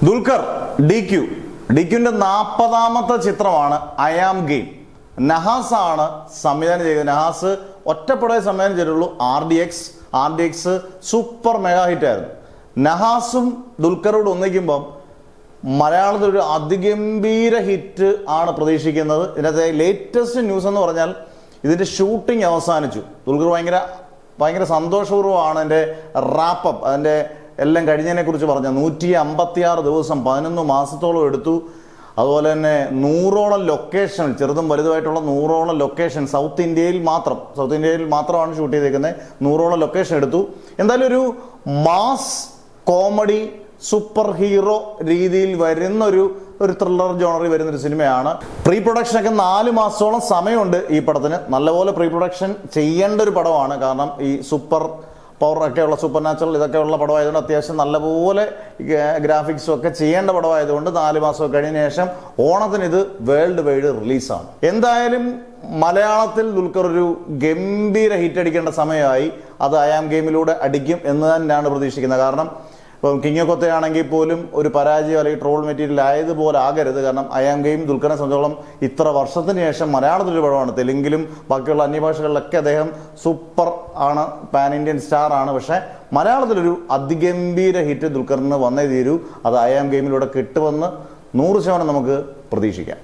ദുൽഖർ ഡിക്യുവിന്റെ 40ാമത്തെ ചിത്രമാണ് I am game. Nahas ആണ് സംവിധാനം ചെയ്തത്. നഹാസ് ഒറ്റപ്പെടെ സംവിധാനം ചെയ്തിട്ടുള്ളൂ. R D X super mega hit ആയിരുന്നു. നഹാസും ദുൽഖറോട് ഒന്നിക്കുമ്പം മലയാളത്തിൽ ഒരു അതിഗംഭീര ഹിറ്റ് ആണ് പ്രതീക്ഷിക്കുന്നത്. ഇതിനകത്തെ ലേറ്റസ്റ്റ് ന്യൂസ് എന്ന് പറഞ്ഞാൽ ഇതിന്റെ ഷൂട്ടിംഗ് അവസാനിച്ചു. ദുൽഖർ ഭയങ്കര സന്തോഷപൂർവ്വമാണ് എൻ്റെ റാപ്പപ്പ്, അതിൻ്റെ എല്ലാം കഴിഞ്ഞതിനെ കുറിച്ച് പറഞ്ഞ 156 ദിവസം 11 മാസത്തോളം എടുത്തു. അതുപോലെ തന്നെ 100ഓളം ലൊക്കേഷൻ, ചെറുതും വലുതുമായിട്ടുള്ള 100ഓളം ലൊക്കേഷൻ സൗത്ത് ഇന്ത്യയിൽ മാത്രമാണ് ഷൂട്ട് ചെയ്തേക്കുന്നത്. 100ഓളം ലൊക്കേഷൻ എടുത്തു. എന്തായാലും ഒരു മാസ് കോമഡി സൂപ്പർ ഹീറോ രീതിയിൽ വരുന്ന ഒരു ത്രില്ലർ ജോണറിൽ വരുന്നൊരു സിനിമയാണ്. പ്രീ പ്രൊഡക്ഷനൊക്കെ 4 മാസത്തോളം സമയമുണ്ട് ഈ പടത്തിന്. നല്ലപോലെ പ്രീ പ്രൊഡക്ഷൻ ചെയ്യേണ്ട ഒരു പടമാണ്. കാരണം ഈ സൂപ്പർ പവർ ഒക്കെയുള്ള സൂപ്പർ നാച്ചുറൽ ഇതൊക്കെയുള്ള പടമായതുകൊണ്ട് അത്യാവശ്യം നല്ലപോലെ ഗ്രാഫിക്സും ഒക്കെ ചെയ്യേണ്ട പടമായതുകൊണ്ട് 4 മാസം കഴിഞ്ഞ ശേഷം ഓണത്തിന് ഇത് വേൾഡ് വൈഡ് റിലീസാണ്. എന്തായാലും മലയാളത്തിൽ ദുൽഖർ ഒരു ഗംഭീര ഹിറ്റ് അടിക്കേണ്ട സമയമായി. അത് ഐ ആം ഗെയിമിലൂടെ അടിക്കും എന്ന് തന്നെയാണ് പ്രതീക്ഷിക്കുന്നത്. കാരണം ഇപ്പം കിങ് കൊത്തയാണെങ്കിൽ പോലും ഒരു പരാജയം അല്ലെങ്കിൽ ട്രോൾ മെറ്റീരിയൽ ആയതുപോലെ ആകരുത്. കാരണം ഐ ആം ഗെയിം ദുൽഖറിനെ സംബന്ധിച്ചോളം ഇത്ര വർഷത്തിന് ശേഷം മലയാളത്തിലൊരു പടമാണ്. തെലുങ്കിലും ബാക്കിയുള്ള അന്യഭാഷകളിലൊക്കെ അദ്ദേഹം സൂപ്പർ ആണ്, പാൻ ഇന്ത്യൻ സ്റ്റാർ ആണ്. പക്ഷേ മലയാളത്തിലൊരു അതിഗംഭീര ഹിറ്റ് ദുൽഖറിന് വന്നേ തീരൂ. അത് ഐ ആം ഗെയിമിലൂടെ കിട്ടുമെന്ന് 100% നമുക്ക് പ്രതീക്ഷിക്കാം.